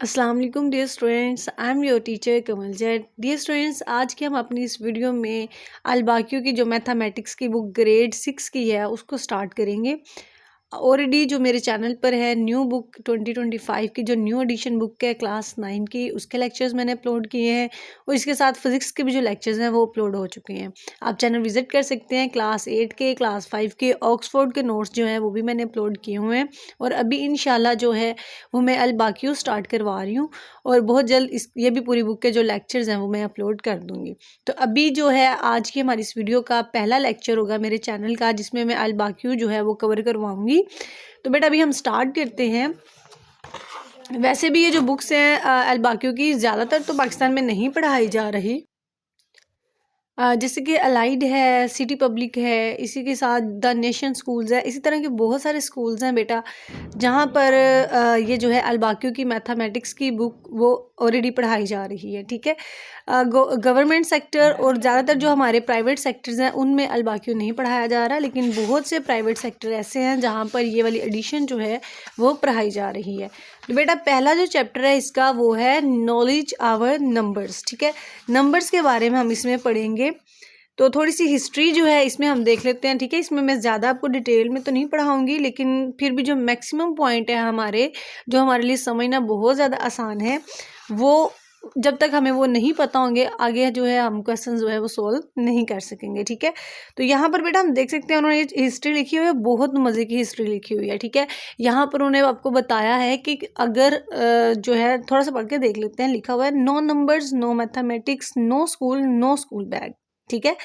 अस्सलाम वालेकुम dear students, I am your teacher Kamal Zaid. Dear students, आज के हम अपनी इस वीडियो में अलबाक्यू की जो मैथमेटिक्स की बुक ग्रेड 6 की है उसको स्टार्ट करेंगे। ऑलरेडी जो मेरे चैनल पर है न्यू बुक 2025 की जो न्यू एडिशन बुक है क्लास 9 की, उसके लेक्चर्स मैंने अपलोड किए हैं और इसके साथ फिज़िक्स के भी जो लेक्चर्स हैं वो अपलोड हो चुके हैं। आप चैनल विज़िट कर सकते हैं। क्लास 8 के, क्लास 5 के, ऑक्सफोर्ड के नोट्स जो हैं वो भी मैंने अपलोड किए हुए हैं और अभी इंशाल्लाह जो है वो मैं अलबाक्यू स्टार्ट करवा रही हूँ और बहुत जल्द ये भी पूरी बुक के जो लेक्चर्स हैं वो मैं अपलोड कर दूँगी। तो अभी जो है आज की हमारी इस वीडियो का पहला लेक्चर होगा मेरे चैनल का, जिसमें मैं अलबाक्यू जो है वो कवर करवाऊँगी। तो बेटा अभी हम स्टार्ट करते हैं। वैसे भी ये जो बुक्स हैं अलबाक्यू की ज़्यादातर तो पाकिस्तान में नहीं पढ़ाई जा रही। जैसे कि अलाइड है, सिटी पब्लिक है, इसी के साथ द नेशन स्कूल्स है, इसी तरह के बहुत सारे स्कूल्स हैं बेटा, जहाँ पर ये जो है अलबाक्यू की मैथमेटिक्स की बुक वो ऑलरेडी पढ़ाई जा रही है। ठीक है, गवर्नमेंट सेक्टर और ज़्यादातर जो हमारे प्राइवेट सेक्टर्स हैं उनमें अलबाक्यू नहीं पढ़ाया जा रहा, लेकिन बहुत से प्राइवेट सेक्टर ऐसे हैं जहाँ पर ये वाली एडिशन जो है वो पढ़ाई जा रही है। तो बेटा पहला जो चैप्टर है इसका वो है नॉलेज आवर नंबर्स। ठीक है, नंबर्स के बारे में हम इसमें पढ़ेंगे। तो थोड़ी सी हिस्ट्री जो है इसमें हम देख लेते हैं। ठीक है, इसमें मैं ज़्यादा आपको डिटेल में तो नहीं पढ़ाऊँगी, लेकिन फिर भी जो मैक्सिमम पॉइंट है हमारे, जो हमारे लिए समझना बहुत ज़्यादा आसान है, वो जब तक हमें वो नहीं पता होंगे आगे जो है हम क्वेश्चन जो है वो सोल्व नहीं कर सकेंगे। ठीक है, तो यहाँ पर बेटा हम देख सकते हैं उन्होंने हिस्ट्री लिखी हुई है, बहुत मज़े की हिस्ट्री लिखी हुई है। ठीक है, यहाँ पर उन्होंने आपको बताया है कि अगर जो है थोड़ा सा पढ़ के देख लेते हैं। लिखा हुआ है no numbers, no mathematics, no school bag. ठीक है,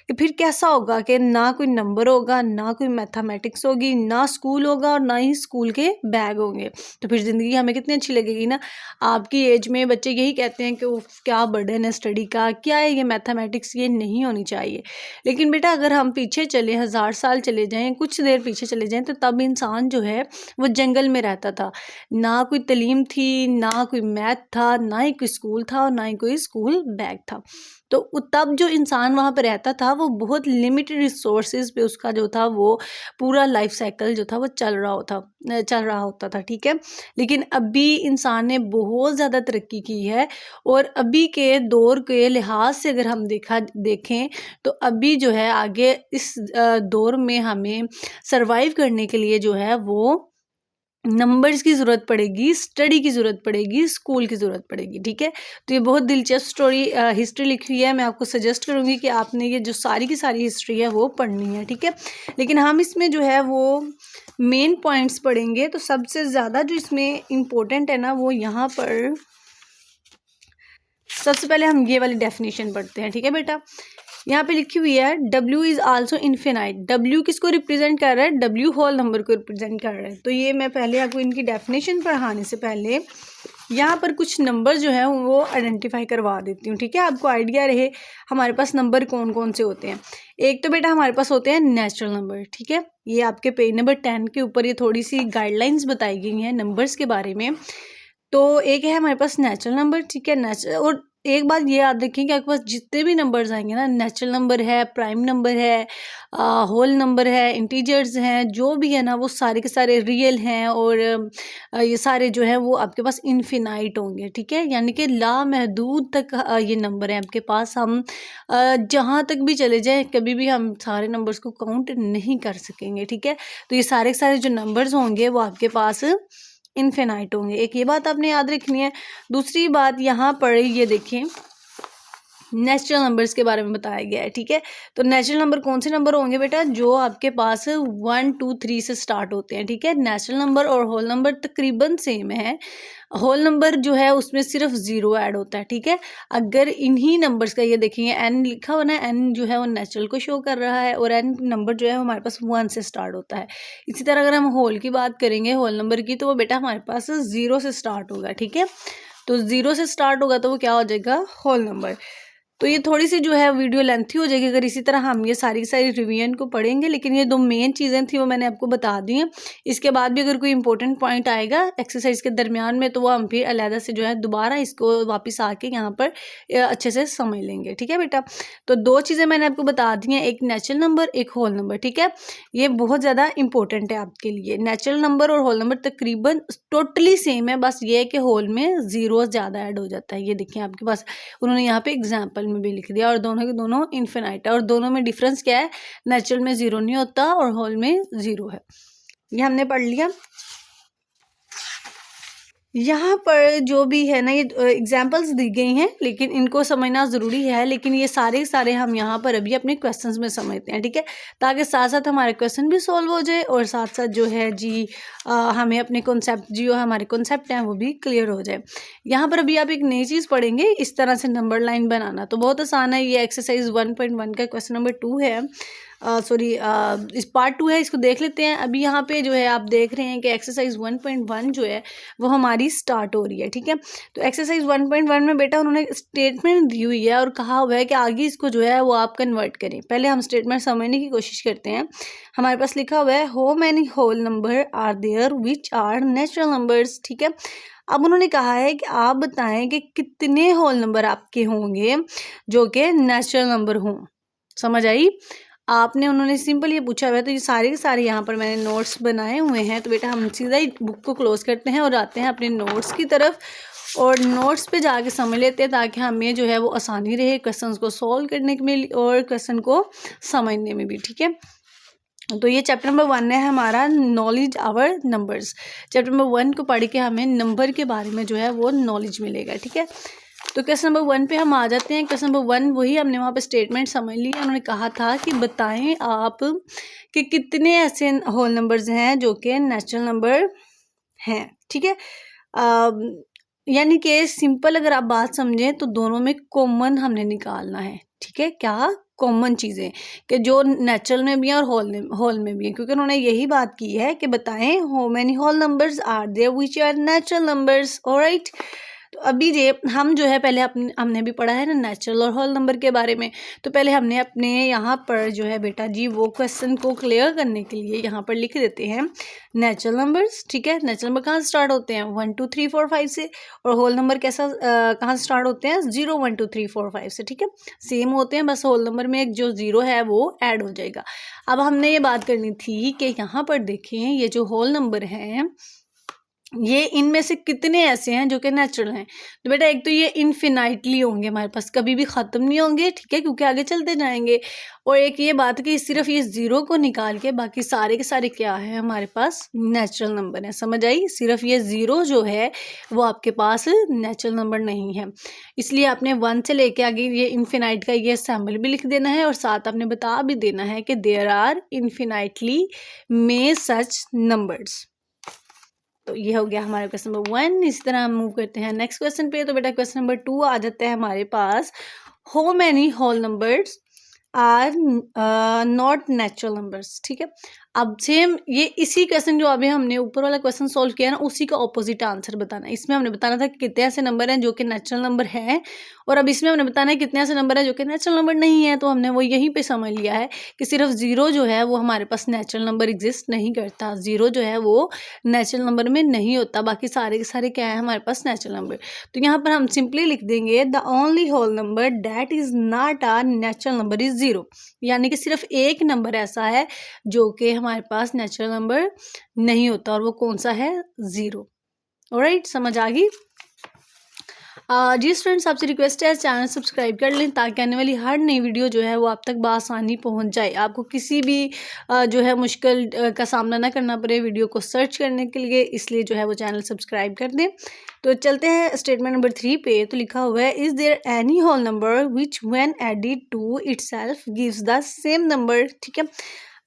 कि फिर कैसा होगा कि ना कोई नंबर होगा, ना कोई मैथमेटिक्स होगी, ना स्कूल होगा और ना ही स्कूल के बैग होंगे। तो फिर ज़िंदगी हमें कितनी अच्छी लगेगी ना। आपकी एज में बच्चे यही कहते हैं कि उफ क्या बर्डन है स्टडी का, क्या है ये मैथमेटिक्स, ये नहीं होनी चाहिए। लेकिन बेटा अगर हम पीछे चले, 1000 साल चले जाएँ, कुछ देर पीछे चले जाएँ, तो तब इंसान जो है वो जंगल में रहता था। ना कोई तालीम थी, ना कोई मैथ था, ना ही कोई स्कूल था और ना ही कोई स्कूल बैग था। तो तब जो इंसान वहाँ पे रहता था वो बहुत लिमिटेड रिसोर्सेज पे उसका जो था वो पूरा लाइफ साइकिल जो था वो चल रहा होता था। ठीक है, लेकिन अभी इंसान ने बहुत ज़्यादा तरक्की की है और अभी के दौर के लिहाज से अगर हम देखें तो अभी जो है आगे इस दौर में हमें सरवाइव करने के लिए जो है वो नंबर्स की ज़रूरत पड़ेगी, स्टडी की ज़रूरत पड़ेगी, स्कूल की ज़रूरत पड़ेगी। ठीक है, तो ये बहुत दिलचस्प हिस्ट्री लिखी हुई है। मैं आपको सजेस्ट करूँगी कि आपने ये जो सारी की सारी हिस्ट्री है वो पढ़नी है। ठीक है, लेकिन हम इसमें जो है वो मेन पॉइंट्स पढ़ेंगे। तो सबसे ज़्यादा जो इसमें इम्पोर्टेंट है ना वो यहाँ पर सबसे पहले हम ये वाली डेफिनेशन पढ़ते हैं। ठीक है बेटा, यहाँ पे लिखी हुई है W is also infinite. W किसको रिप्रेजेंट कर रहा है? W होल नंबर को रिप्रेजेंट कर रहा है। तो ये मैं पहले आपको इनकी डेफिनेशन पढ़ाने से पहले यहाँ पर कुछ नंबर जो है वो आइडेंटिफाई करवा देती हूँ। ठीक है, आपको आइडिया रहे हमारे पास नंबर कौन कौन से होते हैं। एक तो बेटा हमारे पास होते हैं नेचुरल नंबर। ठीक है, ये आपके पेज नंबर 10 के ऊपर ये थोड़ी सी गाइडलाइंस बताई गई हैं नंबर्स के बारे में। तो एक है हमारे पास नेचुरल नंबर। ठीक है, नेचुरल, और एक बात ये याद रखें कि आपके पास जितने भी नंबर्स आएंगे ना, नेचुरल नंबर है, प्राइम नंबर है, होल नंबर है, इंटीजर्स हैं, जो भी है ना वो सारे के सारे रियल हैं और ये सारे जो है वो आपके पास इन्फिनाइट होंगे। ठीक है, यानी कि लामहदूद तक ये नंबर है आपके पास। हम जहाँ तक भी चले जाएं कभी भी हम सारे नंबर्स को काउंट नहीं कर सकेंगे। ठीक है, तो ये सारे के सारे जो नंबर्स होंगे वो आपके पास इन्फिनाइट होंगे। एक ये बात आपने याद रखनी है। दूसरी बात यहाँ पर ये देखें, नेचुरल नंबर्स के बारे में बताया गया है। ठीक है, तो नेचुरल नंबर कौन से नंबर होंगे बेटा? जो आपके पास 1 2 3 से स्टार्ट होते हैं। ठीक है, नेचुरल नंबर और होल नंबर तकरीबन सेम है। होल नंबर जो है उसमें सिर्फ 0 ऐड होता है। ठीक है, अगर इन्हीं नंबर्स का ये देखेंगे n लिखा हुआ ना, n जो है वो नेचुरल को शो कर रहा है और n नंबर जो है हमारे पास 1 से स्टार्ट होता है। इसी तरह अगर हम होल की बात करेंगे, होल नंबर की, तो वो बेटा हमारे पास 0 से स्टार्ट होगा। ठीक है, तो 0 से स्टार्ट होगा तो वो क्या हो जाएगा? Whole number. तो ये थोड़ी सी जो है वीडियो लेंथी हो जाएगी अगर इसी तरह हम ये सारी सारी रिवीजन को पढ़ेंगे, लेकिन ये 2 मेन चीज़ें थी वो मैंने आपको बता दी हैं। इसके बाद भी अगर कोई इंपॉर्टेंट पॉइंट आएगा एक्सरसाइज के दरमियान में तो वो हम फिर अलहदा से जो है दोबारा इसको वापस आके यहाँ पर अच्छे से समझ लेंगे। ठीक है बेटा, तो 2 चीज़ें मैंने आपको बता दी हैं, एक नेचुरल नंबर, एक होल नंबर। ठीक है, ये बहुत ज़्यादा इंपॉर्टेंट है आपके लिए। नेचुरल नंबर और होल नंबर तकरीबन टोटली सेम है, बस ये है कि होल में ज़ीरो ज़्यादा ऐड हो जाता है। ये देखिए आपके पास उन्होंने यहाँ पे एग्जाम्पल में भी लिख दिया, और दोनों के दोनों इन्फिनाइट है, और दोनों में डिफरेंस क्या है, नेचुरल में 0 नहीं होता और होल में 0 है। ये हमने पढ़ लिया। यहाँ पर जो भी है ना, ये एग्जाम्पल्स दी गई हैं, लेकिन इनको समझना ज़रूरी है, लेकिन ये सारे सारे हम यहाँ पर अभी अपने क्वेश्चंस में समझते हैं। ठीक है, ताकि साथ साथ हमारे क्वेश्चन भी सॉल्व हो जाए और साथ साथ जो है जी हमें अपने कॉन्सेप्ट जो हमारे कॉन्सेप्ट हैं वो भी क्लियर हो जाए। यहाँ पर अभी आप एक नई चीज़ पढ़ेंगे, इस तरह से नंबर लाइन बनाना, तो बहुत आसान है। ये एक्सरसाइज 1.1 का क्वेश्चन नंबर 2 है, सॉरी इस पार्ट 2 है, इसको देख लेते हैं। अभी यहाँ पे जो है आप देख रहे हैं कि एक्सरसाइज 1.1 जो है वो हमारी स्टार्ट हो रही है। ठीक है, तो एक्सरसाइज 1.1 में बेटा उन्होंने स्टेटमेंट दी हुई है और कहा हुआ है कि आगे इसको जो है वो आप कन्वर्ट करें। पहले हम स्टेटमेंट समझने की कोशिश करते हैं। हमारे पास लिखा हुआ है how many whole number are there which are natural numbers. ठीक है, अब उन्होंने कहा है कि आप बताएं कि कितने होल नंबर आपके होंगे जो कि नेचुरल नंबर हों। समझ आई आपने? उन्होंने सिंपल ये पूछा हुआ है, तो ये सारे के सारे यहाँ पर मैंने नोट्स बनाए हुए हैं। तो बेटा हम सीधा ही बुक को क्लोज करते हैं और आते हैं अपने नोट्स की तरफ, और नोट्स पे जाके समझ लेते हैं ताकि हमें जो है वो आसानी रहे क्वेश्चंस को सॉल्व करने में और क्वेश्चन को समझने में भी। ठीक है, तो ये चैप्टर नंबर 1 है हमारा, knowledge our numbers. Chapter number 1 को पढ़ के हमें नंबर के बारे में जो है वो नॉलेज मिलेगा। ठीक है, तो क्वेश्चन नंबर 1 पे हम आ जाते हैं। क्वेश्चन नंबर 1 वही हमने वहाँ पे स्टेटमेंट समझ लिया। उन्होंने कहा था कि बताएं आप कि कितने ऐसे होल नंबर्स हैं जो कि नेचुरल नंबर हैं। ठीक है, यानी कि सिंपल अगर आप बात समझें तो दोनों में कॉमन हमने निकालना है। ठीक है, क्या कॉमन चीज़ें कि जो नेचुरल में भी है और होल में भी है, क्योंकि उन्होंने यही बात की है कि बताएं how many whole numbers are there which are natural numbers. Alright, तो अभी ये हम जो है पहले हमने भी पढ़ा है ना नेचुरल और होल नंबर के बारे में, तो पहले हमने अपने यहाँ पर जो है बेटा जी वो क्वेश्चन को क्लियर करने के लिए यहाँ पर लिख देते हैं नेचुरल नंबर्स। ठीक है, नेचुरल नंबर कहाँ से स्टार्ट होते हैं 1 2 3 4 5 से, और होल नंबर कैसा कहाँ से स्टार्ट होते हैं 0 1 2 3 4 5 से। ठीक है, सेम होते हैं, बस होल नंबर में एक जो 0 है वो ऐड हो जाएगा। अब हमने ये बात करनी थी कि यहाँ पर देखें ये जो होल नंबर हैं ये इनमें से कितने ऐसे हैं जो कि नेचुरल हैं। तो बेटा एक तो ये इनफिनाइटली होंगे हमारे पास, कभी भी ख़त्म नहीं होंगे। ठीक है, क्योंकि आगे चलते जाएंगे। और एक ये बात कि सिर्फ ये 0 को निकाल के बाकी सारे के सारे क्या है हमारे पास नेचुरल नंबर है। समझ आई? सिर्फ ये 0 जो है वो आपके पास नेचुरल नंबर नहीं है, इसलिए आपने 1 से लेके आगे ये इनफिनाइट का ये सैम्बल भी लिख देना है, और साथ आपने बता भी देना है कि देयर आर इनफिनाइटली में सच नंबर्स। तो ये हो गया हमारा क्वेश्चन नंबर 1। इसी तरह हम मूव करते हैं नेक्स्ट क्वेश्चन पे। तो बेटा क्वेश्चन नंबर 2 आ जाता है हमारे पास, how many whole numbers are not natural numbers. ठीक है, अब सेम ये इसी क्वेश्चन जो अभी हमने ऊपर वाला क्वेश्चन सॉल्व किया ना उसी का ऑपोजिट आंसर बताना है। इसमें हमने बताना था कि कितने ऐसे नंबर हैं जो कि नेचुरल नंबर हैं, और अब इसमें हमने बताना है कितने ऐसे नंबर हैं जो कि नेचुरल नंबर नहीं है। तो हमने वो यहीं पे समझ लिया है कि सिर्फ 0 जो है वो हमारे पास नेचुरल नंबर एग्जिस्ट नहीं करता। 0 जो है वो नेचुरल नंबर में नहीं होता, बाकी सारे के सारे क्या है हमारे पास नेचुरल नंबर। तो यहाँ पर हम सिंपली लिख देंगे the only whole number that is not a natural number is 0, यानी कि सिर्फ एक नंबर ऐसा है जो कि हमारे पास नेचुरल नंबर नहीं होता, और वो कौन सा है 0। ऑलराइट, समझ आ गई? जी स्टूडेंट्स, आपसे रिक्वेस्ट है चैनल सब्सक्राइब कर लें ताकि आने वाली हर नई वीडियो जो है वो आप तक बआसानी पहुंच जाए, आपको किसी भी जो है मुश्किल का सामना ना करना पड़े वीडियो को सर्च करने के लिए। इसलिए जो है वो चैनल सब्सक्राइब कर दें। तो चलते हैं स्टेटमेंट नंबर 3 पे। तो लिखा हुआ है is there any whole number which when added to itself gives the same number. ठीक है,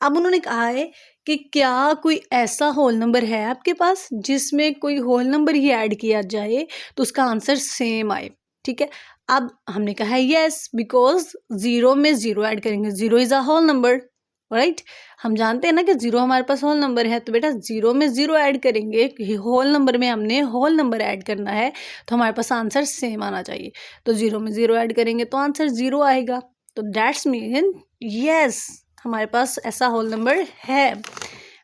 अब उन्होंने कहा है कि क्या कोई ऐसा होल नंबर है आपके पास जिसमें कोई होल नंबर ही ऐड किया जाए तो उसका आंसर सेम आए। ठीक है, अब हमने कहा है यस, बिकॉज 0 में 0 ऐड करेंगे, 0 is a whole number. Right. हम जानते हैं ना कि जीरो हमारे पास होल नंबर है, तो बेटा जीरो में जीरो ऐड करेंगे, होल नंबर में हमने होल नंबर ऐड करना है, तो हमारे पास आंसर सेम आना चाहिए। तो जीरो में जीरो ऐड करेंगे तो आंसर जीरो आएगा। तो दैट्स मीन यस, हमारे पास ऐसा होल नंबर है।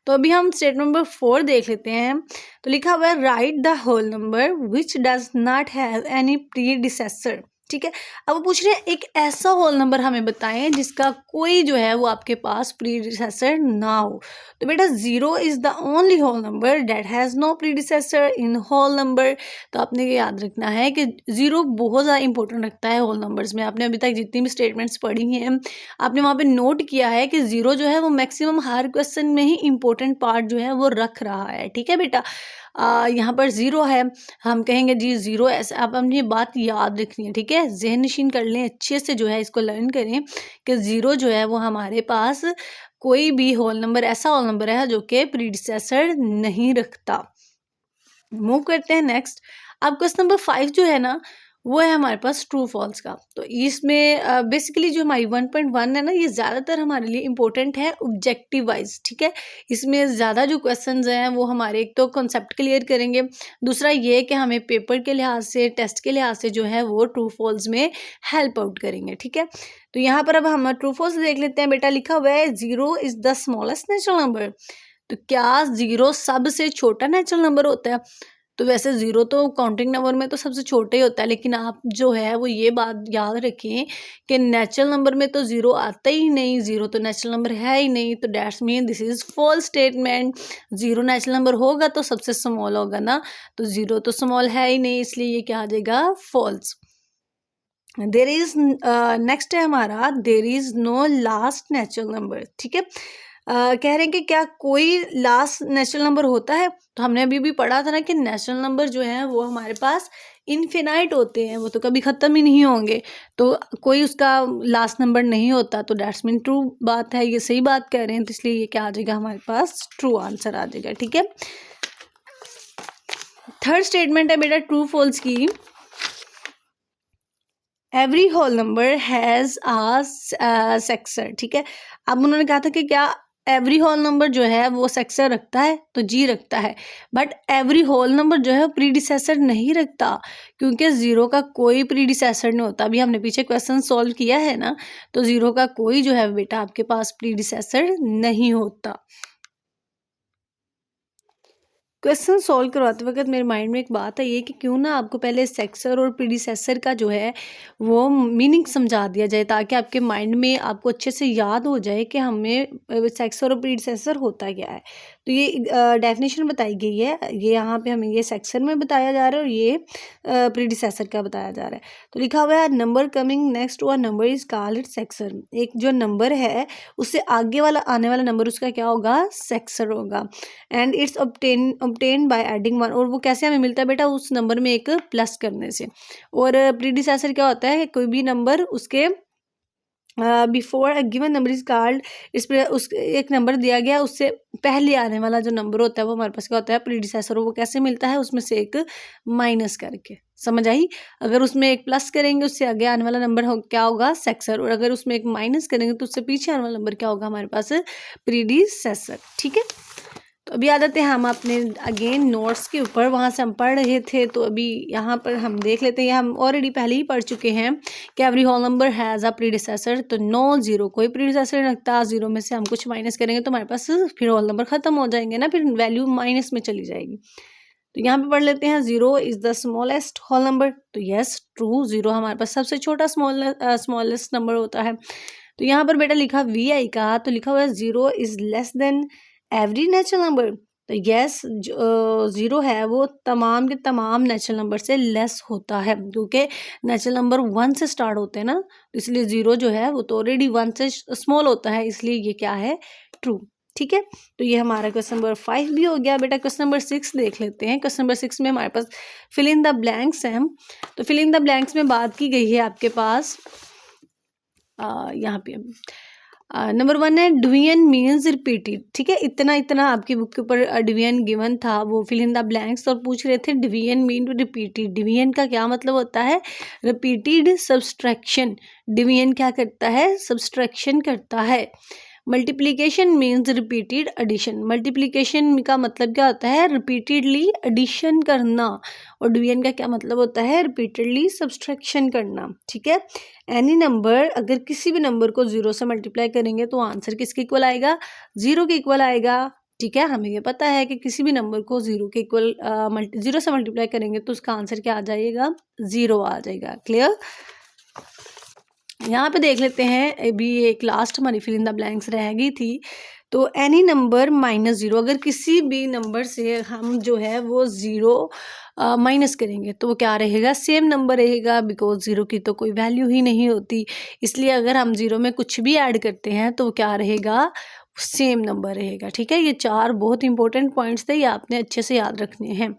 तो अभी हम स्टेट नंबर 4 देख लेते हैं। तो लिखा हुआ है right the whole number which does not have any predecessor. ठीक है, अब वो पूछ रहे हैं एक ऐसा होल नंबर हमें बताएं जिसका कोई जो है वो आपके पास प्रीडिसेसर ना हो। तो बेटा zero is the only whole number that has no predecessor in whole number. तो आपने ये याद रखना है कि जीरो बहुत ज़्यादा इंपॉर्टेंट रखता है होल नंबर्स में। आपने अभी तक जितनी भी स्टेटमेंट्स पढ़ी हैं, आपने वहाँ पे नोट किया है कि जीरो जो है वो मैक्सिमम हर क्वेश्चन में ही इंपॉर्टेंट पार्ट जो है वो रख रहा है। ठीक है बेटा, यहाँ पर ज़ीरो है, हम कहेंगे जी ज़ीरो ऐसे। आप अपनी ये बात याद रखनी है, ठीक है, ज़हन नशीन कर लें अच्छे से, जो है इसको लर्न करें कि ज़ीरो जो है वो हमारे पास कोई भी होल नंबर ऐसा होल नंबर है जो कि प्रीडिसेसर नहीं रखता। मूव करते हैं नेक्स्ट। अब क्वेश्चन नंबर 5 जो है ना वो है हमारे पास ट्रू फॉल्स का। तो इसमें बेसिकली जो हमारी 1.1 है ना, ये ज़्यादातर हमारे लिए इंपॉर्टेंट है ऑब्जेक्टिव वाइज। ठीक है, इसमें ज़्यादा जो क्वेश्चंस हैं वो हमारे एक तो कॉन्सेप्ट क्लियर करेंगे, दूसरा ये कि हमें पेपर के लिहाज से, टेस्ट के लिहाज से जो है वो ट्रू फॉल्स में हेल्प आउट करेंगे। ठीक है, तो यहाँ पर अब हम ट्रू फॉल्स देख लेते हैं। बेटा लिखा हुआ है zero is the smallest natural number. तो क्या जीरो सबसे छोटा नेचुरल नंबर होता है? तो वैसे ज़ीरो तो काउंटिंग नंबर में तो सबसे छोटा ही होता है, लेकिन आप जो है वो ये बात याद रखें कि नेचुरल नंबर में तो ज़ीरो आता ही नहीं, ज़ीरो तो नेचुरल नंबर है ही नहीं। तो that's mean this is false statement. Zero natural number होगा तो सबसे स्मॉल होगा ना, तो ज़ीरो तो स्मॉल है ही नहीं, इसलिए ये क्या आ जाएगा, फॉल्स। देर इज नेक्स्ट है हमारा there is no last natural number. ठीक है, कह रहे हैं कि क्या कोई लास्ट नेचुरल नंबर होता है? तो हमने अभी भी पढ़ा था ना कि नेचुरल नंबर जो है वो हमारे पास इनफिनाइट होते हैं, वो तो कभी ख़त्म ही नहीं होंगे, तो कोई उसका लास्ट नंबर नहीं होता। तो दैट्स मीन ट्रू बात है, ये सही बात कह रहे हैं, तो इसलिए ये क्या आ जाएगा हमारे पास, ट्रू आंसर आ जाएगा। ठीक है, थर्ड स्टेटमेंट है बेटा ट्रू फॉल्स की। एवरी होल नंबर हैज़ आ सेक्सर। ठीक है, अब उन्होंने कहा था कि क्या एवरी होल नंबर जो है वो सेक्सर रखता है? तो जी रखता है, बट एवरी होल नंबर जो है प्रीडिसेसर नहीं रखता, क्योंकि ज़ीरो का कोई प्रीडिसेसर नहीं होता। अभी हमने पीछे क्वेश्चन सॉल्व किया है ना, तो ज़ीरो का कोई जो है बेटा आपके पास प्रीडिसेसर नहीं होता। क्वेश्चन सॉल्व करवाते वक्त मेरे माइंड में एक बात आई है कि क्यों ना आपको पहले सेक्सर और प्रीडिसेसर का जो है वो मीनिंग समझा दिया जाए, ताकि आपके माइंड में आपको अच्छे से याद हो जाए कि हमें सेक्सर और प्रीडिसेसर होता क्या है। तो ये डेफिनेशन बताई गई है, ये यहाँ पे हमें ये सेक्सर में बताया जा रहा है और ये प्रीडिसेसर का बताया जा रहा है। तो लिखा हुआ है number coming next to a number is called it successor. एक जो नंबर है उससे आगे वाला आने वाला नंबर उसका क्या होगा, सेक्सर होगा। And it's obtained by adding one. और वो कैसे हमें मिलता है बेटा, उस नंबर में एक प्लस करने से। और प्रीडिसेसर क्या होता है, कोई भी नंबर उसके before a given number is called, इस पर उस एक नंबर दिया गया उससे पहले आने वाला जो नंबर होता है वो हमारे पास क्या होता है, प्रीडिसेसर। वो कैसे मिलता है, उसमें से एक माइनस करके। समझ आई? अगर उसमें एक प्लस करेंगे उससे आगे आने वाला नंबर क्या होगा, सेक्सर, और अगर उसमें एक माइनस करेंगे तो उससे पीछे आने वाला नंबर क्या होगा हमारे पास, प्रीडिसेसर। ठीक है, तो अभी आ जाते हैं हम अपने अगेन नोट्स के ऊपर, वहाँ से हम पढ़ रहे थे, तो अभी यहाँ पर हम देख लेते हैं। हम ऑलरेडी पहले ही पढ़ चुके हैं कि every whole number has a predecessor. तो नो ज़ीरो कोई प्रीडिसेसर नहीं रखता, ज़ीरो में से हम कुछ माइनस करेंगे तो हमारे पास फिर होल नंबर ख़त्म हो जाएंगे ना, फिर वैल्यू माइनस में चली जाएगी। तो यहाँ पे पढ़ लेते हैं zero is the smallest whole number. तो यस ट्रू, ज़ीरो हमारे पास सबसे छोटा स्मॉलेस्ट नंबर होता है। तो यहाँ पर बेटा लिखा वी आई का, तो लिखा हुआ है zero is less than every natural number. तो यस ज़ीरो है वो तमाम के तमाम नेचुरल नंबर से लेस होता है, क्योंकि नेचुरल नंबर वन से स्टार्ट होते हैं ना, तो इसलिए ज़ीरो जो है वो तो ऑलरेडी वन से स्मॉल होता है, इसलिए ये क्या है, ट्रू। ठीक है, तो ये हमारा क्वेश्चन नंबर 5 भी हो गया। बेटा क्वेश्चन नंबर 6 देख लेते हैं। क्वेश्चन नंबर 6 में हमारे पास फिल इन द ब्लैंक्स हैं। तो फिल इन द ब्लैंक्स में बात की गई है आपके पास यहाँ पे नंबर 1 है डिवीजन मीन्स रिपीटेड। ठीक है, इतना इतना आपकी बुक के ऊपर डिवीजन गिवन था, वो फिल इन द ब्लैंक्स, और पूछ रहे थे डिवीजन मीन रिपीटेड। डिवीजन का क्या मतलब होता है, रिपीटेड सब्सट्रैक्शन। डिवीजन क्या करता है, सब्सट्रैक्शन करता है। Multiplication means repeated addition. Multiplication का मतलब क्या होता है? रिपीटेडली एडिशन करना। और डिवीजन का क्या मतलब होता है? रिपीटेडली सब्सट्रैक्शन करना। ठीक है, एनी नंबर, अगर किसी भी नंबर को 0 से मल्टीप्लाई करेंगे तो आंसर किसके इक्वल आएगा? 0 के इक्वल आएगा। ठीक है, हमें ये पता है कि किसी भी नंबर को 0 के इक्वल 0 से मल्टीप्लाई करेंगे तो उसका आंसर क्या आ जाएगा? 0 आ जाएगा। क्लियर? यहाँ पे देख लेते हैं, अभी एक लास्ट हमारी फिल इन द ब्लैंक्स रह गई थी। तो एनी नंबर -0, अगर किसी भी नंबर से हम जो है वो 0 माइनस करेंगे तो वो क्या रहेगा? सेम नंबर रहेगा, बिकॉज 0 की तो कोई वैल्यू ही नहीं होती। इसलिए अगर हम 0 में कुछ भी ऐड करते हैं तो क्या रहेगा? सेम नंबर रहेगा। ठीक है, ये 4 बहुत इंपॉर्टेंट पॉइंट्स थे, ये आपने अच्छे से याद रखने हैं।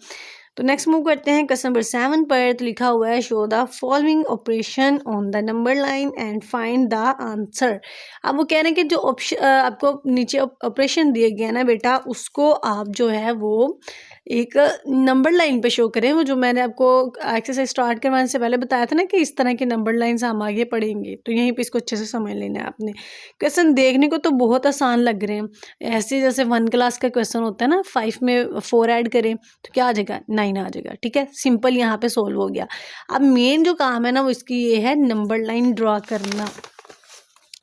तो नेक्स्ट मूव करते हैं क्वेश्चन नंबर 7 पर। तो लिखा हुआ है, show the following operation on the number line and find the answer. अब वो कह रहे हैं कि जो ऑप्शन आपको नीचे ऑपरेशन दिए गए ना बेटा, उसको आप जो है वो एक नंबर लाइन पे शो करें। वो जो मैंने आपको एक्सरसाइज स्टार्ट करवाने से पहले बताया था ना कि इस तरह के नंबर लाइन्स हम आगे पढ़ेंगे, तो यहीं पे इसको अच्छे से समझ लेना है आपने। क्वेश्चन देखने को तो बहुत आसान लग रहे हैं, ऐसे जैसे 1 क्लास का क्वेश्चन होता है ना, 5 में 4 ऐड करें तो क्या आ जाएगा? 9 आ जाएगा। ठीक है, सिंपल यहाँ पे सोल्व हो गया। अब मेन जो काम है ना वो इसकी ये है नंबर लाइन ड्रॉ करना।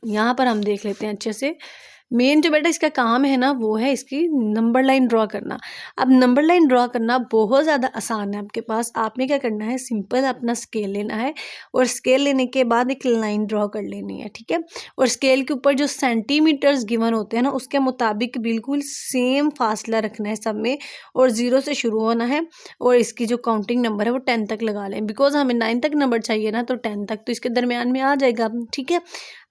यहाँ पर हम देख लेते हैं अच्छे से। मेन जो बेटा इसका काम है ना वो है इसकी नंबर लाइन ड्रॉ करना। अब नंबर लाइन ड्रॉ करना बहुत ज़्यादा आसान है आपके पास। आपने क्या करना है? सिंपल अपना स्केल लेना है और स्केल लेने के बाद एक लाइन ड्रॉ कर लेनी है। ठीक है, और स्केल के ऊपर जो सेंटीमीटर्स गिवन होते हैं ना उसके मुताबिक बिल्कुल सेम फासला रखना है सब में, और 0 से शुरू होना है। और इसकी जो काउंटिंग नंबर है वो 10 तक लगा लें, बिकॉज हमें 9 तक नंबर चाहिए ना, तो 10 तक तो इसके दरमियान में आ जाएगा। ठीक है,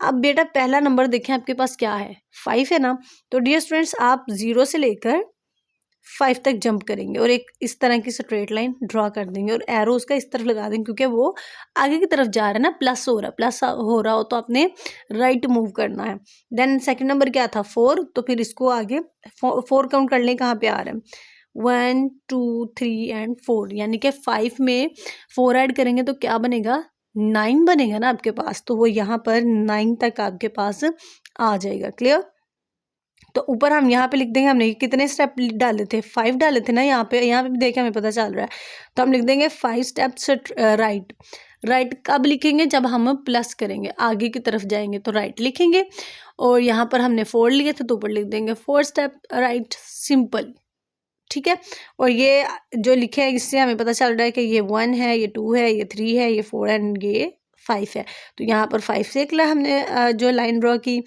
अब बेटा पहला नंबर देखें आपके पास क्या है? 5 है ना। तो डियर स्टूडेंट्स, आप 0 से लेकर 5 तक जंप करेंगे और एक इस तरह की स्ट्रेट लाइन ड्रॉ कर देंगे और एरो उसका इस तरफ लगा देंगे, क्योंकि वो आगे की तरफ जा रहा है ना, प्लस हो रहा है। प्लस हो रहा हो तो आपने राइट मूव करना है। देन सेकंड नंबर क्या था? 4, तो फिर इसको आगे 4 काउंट कर लें, कहाँ पे आ रहा है? 1 2 3 एंड 4, यानी कि 5 में 4 ऐड करेंगे तो क्या बनेगा? 9 बनेगा ना आपके पास। तो वो यहाँ पर 9 तक आपके पास आ जाएगा। क्लियर? तो ऊपर हम यहाँ पे लिख देंगे, हमने कितने स्टेप डाले थे? 5 डाले थे ना। यहाँ पे भी देखें, हमें पता चल रहा है। तो हम लिख देंगे 5 स्टेप्स राइट। राइट कब लिखेंगे? जब हम प्लस करेंगे, आगे की तरफ जाएंगे तो राइट लिखेंगे। और यहाँ पर हमने 4 लिए थे तो ऊपर लिख देंगे 4 स्टेप राइट। सिंपल। ठीक है, और ये जो लिखे है इससे हमें पता चल रहा है कि ये 1 है, ये 2 है, ये 3 है, ये 4 एंड ये 5 है। तो यहाँ पर 5 से एक हमने जो लाइन ड्रॉ की,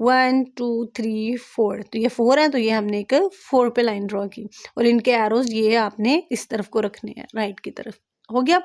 1 2 3 4, तो ये 4 है, तो ये हमने एक 4 पे लाइन ड्रॉ की। और इनके एरोज ये आपने इस तरफ को रखने हैं, राइट की तरफ। हो गया।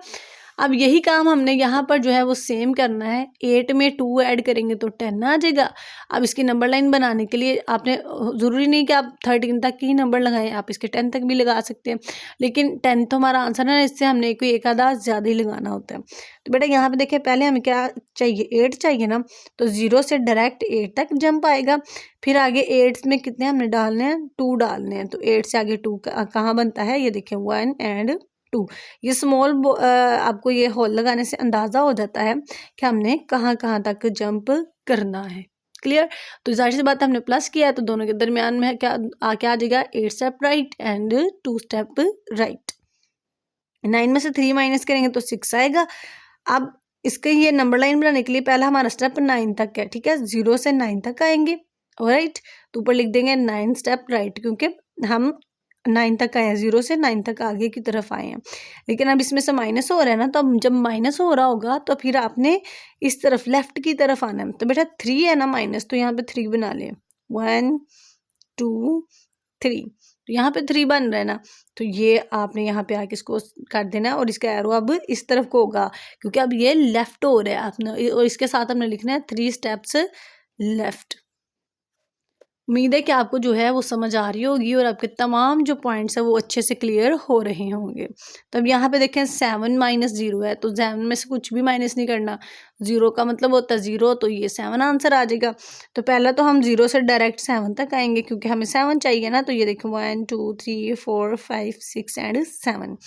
अब यही काम हमने यहाँ पर जो है वो सेम करना है। 8 में 2 ऐड करेंगे तो 10 आ जाएगा। अब इसकी नंबर लाइन बनाने के लिए आपने ज़रूरी नहीं कि आप 13 तक ही नंबर लगाएं, आप इसके 10 तक भी लगा सकते हैं, लेकिन 10 तो हमारा आंसर है, इससे हमने कोई एक आधा ज़्यादा ही लगाना होता है। तो बेटा यहाँ पे देखिए, पहले हमें क्या चाहिए? 8 चाहिए ना। तो 0 से डायरेक्ट 8 तक जंप आएगा। फिर आगे 8 में कितने हमने डालने हैं? 2 डालने हैं। तो 8 से आगे 2 कहाँ बनता है? ये देखिए 1 एंड 2। ये स्मॉल आपको ये होल लगाने से अंदाज़ा हो जाता है कि हमने कहाँ कहाँ तक जंप करना है। क्लियर? तो जाहिर सी बात, हमने प्लस किया है तो दोनों के दरमियान में क्या आ जाएगा? 8 step right and 2 step right. 9 में से 3 माइनस करेंगे तो 6 आएगा। अब इसके ये नंबर लाइन बनाने के लिए पहला हमारा स्टेप 9 तक है। ठीक है, 0 से 9 तक आएंगे। राइट, तो ऊपर लिख देंगे 9 स्टेप राइट, क्योंकि हम 9 तक आए हैं, 0 से 9 तक आगे की तरफ आए हैं। लेकिन अब इसमें से माइनस हो रहा है ना, तो जब माइनस हो रहा होगा तो फिर आपने इस तरफ लेफ्ट की तरफ आना है। तो बेटा 3 है ना माइनस, तो यहाँ पे 3 बना लें। 1 2 3, तो यहाँ पे 3 बन रहा है ना, तो ये आपने यहाँ पे आके इसको कर देना है और इसका एरो अब इस तरफ को होगा, क्योंकि अब ये लेफ्ट हो रहा है आपने, और इसके साथ हमने लिखना है 3 स्टेप्स लेफ्ट। उम्मीद है कि आपको जो है वो समझ आ रही होगी और आपके तमाम जो पॉइंट्स है वो अच्छे से क्लियर हो रहे होंगे। तो अब यहाँ पे देखें 7 माइनस 0 है, तो 7 में से कुछ भी माइनस नहीं करना। 0 का मतलब होता है 0, तो ये 7 आंसर आ जाएगा। तो पहला तो हम 0 से डायरेक्ट 7 तक आएंगे, क्योंकि हमें 7 चाहिए ना। तो ये देखें 1 2 3 4 5 6 एंड 7।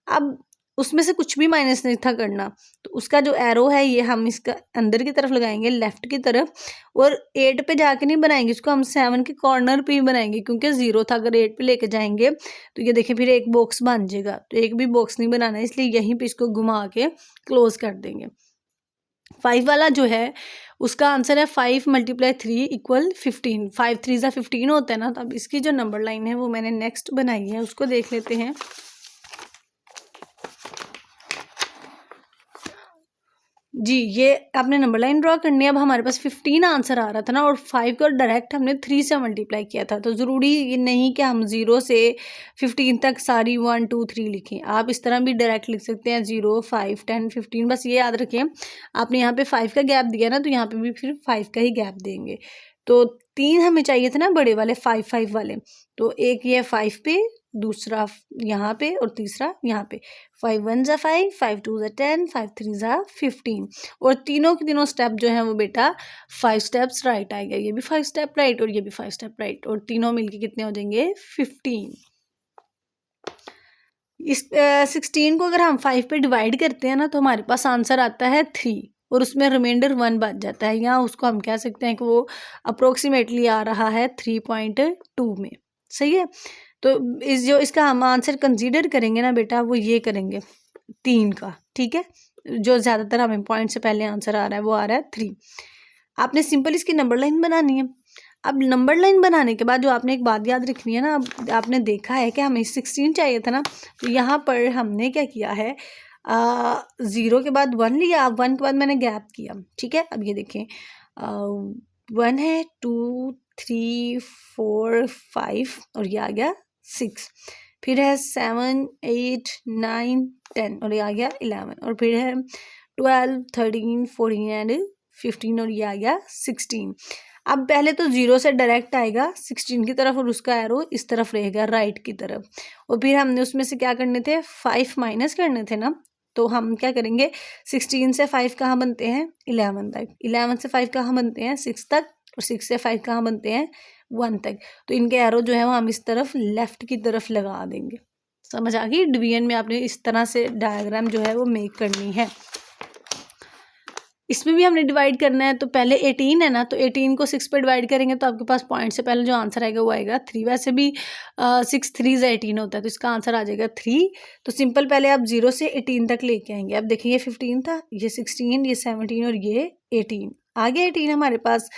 अब उसमें से कुछ भी माइनस नहीं था करना। तो उसका जो एरो है ये हम इसका अंदर की तरफ लगाएंगे, लेफ्ट की तरफ, और 8 पे जाके नहीं बनाएंगे इसको, हम 7 के कॉर्नर पे ही बनाएंगे, क्योंकि 0 था। अगर 8 पे लेके जाएंगे तो ये देखिए फिर एक बॉक्स बन जाएगा, तो एक भी बॉक्स नहीं बनाना है, इसलिए यहीं पे इसको घुमा के क्लोज कर देंगे। 5 वाला जो है उसका आंसर है 5 × 3 = 15। 5 3 ज़ा 15 होता है ना। तो अब इसकी जो नंबर लाइन है वो मैंने नेक्स्ट बनाई है, उसको देख लेते हैं। जी, ये आपने नंबर लाइन ड्रॉ करनी है। अब हमारे पास 15 आंसर आ रहा था ना, और 5 को डायरेक्ट हमने 3 से मल्टीप्लाई किया था। तो ज़रूरी ये नहीं कि हम 0 से 15 तक सारी 1 2 3 लिखें। आप इस तरह भी डायरेक्ट लिख सकते हैं 0 5 10 15। बस ये याद रखें, आपने यहाँ पे 5 का गैप दिया ना, तो यहाँ पे भी फिर 5 का ही गैप देंगे। तो 3 हमें चाहिए थे ना बड़े वाले 5 5 वाले। तो एक ये 5 पे, दूसरा यहाँ पे, और तीसरा यहाँ पे। 5 1 ज़ा 5, 5 2 ज़ा 10, 5 3 ज़ा 15। और तीनों के तीनों स्टेप जो है वो बेटा 5 स्टेप्स राइट आएगा। ये भी 5 स्टेप राइट और ये भी 5 स्टेप राइट, और तीनों मिलके कितने हो जाएंगे 15। इस 16 को अगर हम 5 पे डिवाइड करते हैं ना, तो हमारे पास आंसर आता है 3, और उसमें रिमाइंडर 1 बच जाता है। या उसको हम कह सकते हैं कि वो अप्रोक्सीमेटली आ रहा है 3.2 में। सही है। तो इसका हम आंसर कंसीडर करेंगे ना बेटा, वो ये करेंगे 3 का। ठीक है, जो ज़्यादातर हमें पॉइंट से पहले आंसर आ रहा है वो आ रहा है 3। आपने सिंपल इसकी नंबर लाइन बनानी है। अब नंबर लाइन बनाने के बाद जो आपने एक बात याद रखनी है ना, अब आपने देखा है कि हमें 16 चाहिए था ना, तो यहाँ पर हमने क्या किया है, 0 के बाद 1 लिया, 1 के बाद मैंने गैप किया। ठीक है, अब ये देखें 1 है, 2 3 4 5, और ये आ गया 6। फिर है 7 8 9 10, और ये आ गया 11, और फिर है 12 13 14 एंड 15, और ये आ गया 16। अब पहले तो 0 से डायरेक्ट आएगा 16 की तरफ, और उसका एरो इस तरफ रहेगा राइट की तरफ। और फिर हमने उसमें से क्या करने थे, 5 माइनस करने थे ना। तो हम क्या करेंगे, 16 से 5 कहाँ बनते हैं 11 तक, 11 से 5 कहाँ बनते हैं 6 तक, और 6 से 5 कहाँ बनते हैं 1 तक। तो इनके एरो जो है वो हम इस तरफ लेफ्ट की तरफ लगा देंगे। समझ आ गई। डिवीजन में आपने इस तरह से डायग्राम जो है वो मेक करनी है। इसमें भी हमने डिवाइड करना है। तो पहले 18 है ना, तो 18 को 6 पे डिवाइड करेंगे तो आपके पास पॉइंट से पहले जो आंसर आएगा वो आएगा 3। वैसे भी 6 3 ज़ा 18 होता है, तो इसका आंसर आ जाएगा 3। तो सिंपल पहले आप 0 से 18 तक लेके आएंगे। अब देखिए ये 15 था, ये 16, ये 17 और ये 18 आ गया। 18 हमारे पास।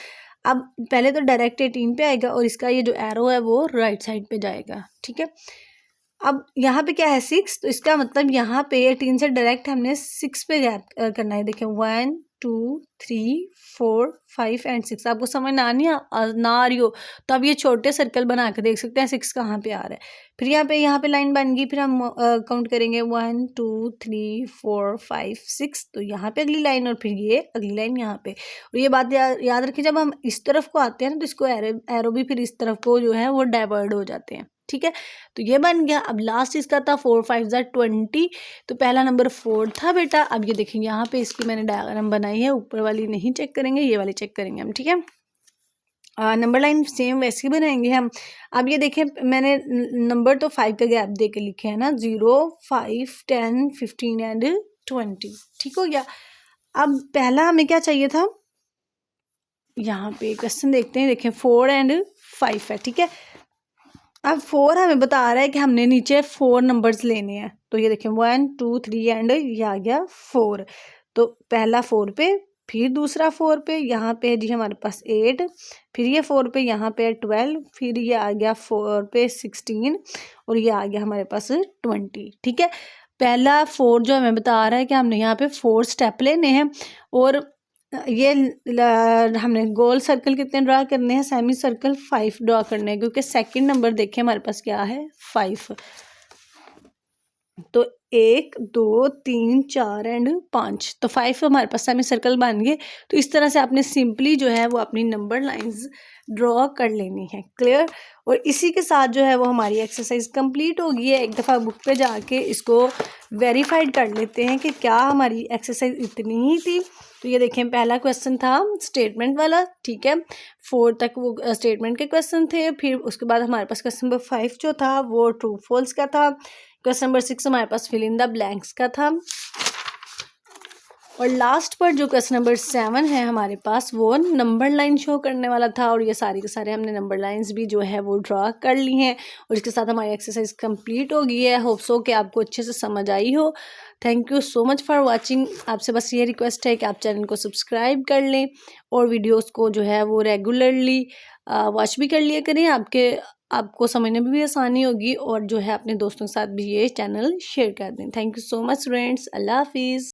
अब पहले तो डायरेक्ट 18 पे आएगा, और इसका ये जो एरो है वो राइट साइड पे जाएगा। ठीक है, अब यहाँ पे क्या है 6, तो इसका मतलब यहाँ पे 18 से डायरेक्ट हमने 6 पे गैप करना है। देखें 1 2 3 4 5 एंड 6। आपको समझ ना आ रही हो तो अब ये छोटे सर्कल बना के देख सकते हैं 6 कहाँ पे आ रहा है। फिर यहाँ पे लाइन बन गई। फिर हम काउंट करेंगे 1 2 3 4 5 6। तो यहाँ पे अगली लाइन, और फिर ये अगली लाइन यहाँ पे। और ये बात याद रखिए, जब हम इस तरफ को आते हैं ना, तो इसको एरो भी फिर इस तरफ को जो है वो डाइवर्ट हो जाते हैं। ठीक है, तो ये बन गया। अब लास्ट इसका था 4 5 ज़ा 20। तो पहला नंबर 4 था बेटा। अब ये देखिए यहाँ पे इसकी मैंने डायग्राम बनाई है, ऊपर वाली नहीं चेक करेंगे, ये वाली चेक करेंगे हम। ठीक है, नंबर लाइन सेम वैसे ही बनाएंगे हम। अब ये देखें मैंने नंबर तो 5 का गैप दे के लिखे हैं ना, 0 5 10 15 एंड 20। ठीक हो गया। अब पहला हमें क्या चाहिए था, यहाँ पे क्वेश्चन देखते हैं। देखें 4 एंड 5 है। ठीक है, अब 4 हमें बता रहा है कि हमने नीचे 4 नंबर्स लेने हैं। तो ये देखें 1 2 3 एंड ये आ गया 4। तो पहला 4 पे, फिर दूसरा 4 पे, यहाँ पे है जी हमारे पास 8, फिर ये 4 पे, यहाँ पे 12, फिर ये आ गया 4 पे 16, और ये आ गया हमारे पास 20। ठीक है, पहला 4 जो हमें बता रहा है कि हमने यहाँ पे 4 स्टेप लेने हैं, और ये हमने गोल सर्कल कितने ड्रा करने हैं, सेमी सर्कल 5 ड्रा करने हैं, क्योंकि सेकंड नंबर देखिए हमारे पास क्या है 5। तो 1 2 3 4 एंड 5, तो 5 हमारे पास सेमी सर्कल बन गए। तो इस तरह से आपने सिंपली जो है वो अपनी नंबर लाइंस ड्रॉ कर लेनी है। क्लियर। और इसी के साथ जो है वो हमारी एक्सरसाइज कंप्लीट हो गई है। एक दफ़ा बुक पे जाके इसको वेरीफाइड कर लेते हैं कि क्या हमारी एक्सरसाइज इतनी ही थी। तो ये देखें पहला क्वेश्चन था स्टेटमेंट वाला। ठीक है, 4 तक वो स्टेटमेंट के क्वेश्चन थे। फिर उसके बाद हमारे पास क्वेश्चन नंबर 5 जो था वो ट्रू फॉल्स का था। क्वेश्चन नंबर 6 हमारे पास फिल इन द ब्लैंक्स का था। और लास्ट पर जो क्वेश्चन नंबर 7 है हमारे पास, वो नंबर लाइन शो करने वाला था। और ये सारे के सारे हमने नंबर लाइंस भी जो है वो ड्रा कर ली हैं और इसके साथ हमारी एक्सरसाइज कंप्लीट हो गई है। होप सो कि आपको अच्छे से समझ आई हो। Thank you so much for watching. आपसे बस ये रिक्वेस्ट है कि आप चैनल को सब्सक्राइब कर लें और वीडियोस को जो है वो रेगुलरली वॉच भी कर लिया करें। आपको समझने में भी आसानी होगी और जो है अपने दोस्तों के साथ भी ये चैनल शेयर कर दें। Thank you so much friends. अल्लाह हाफिज़।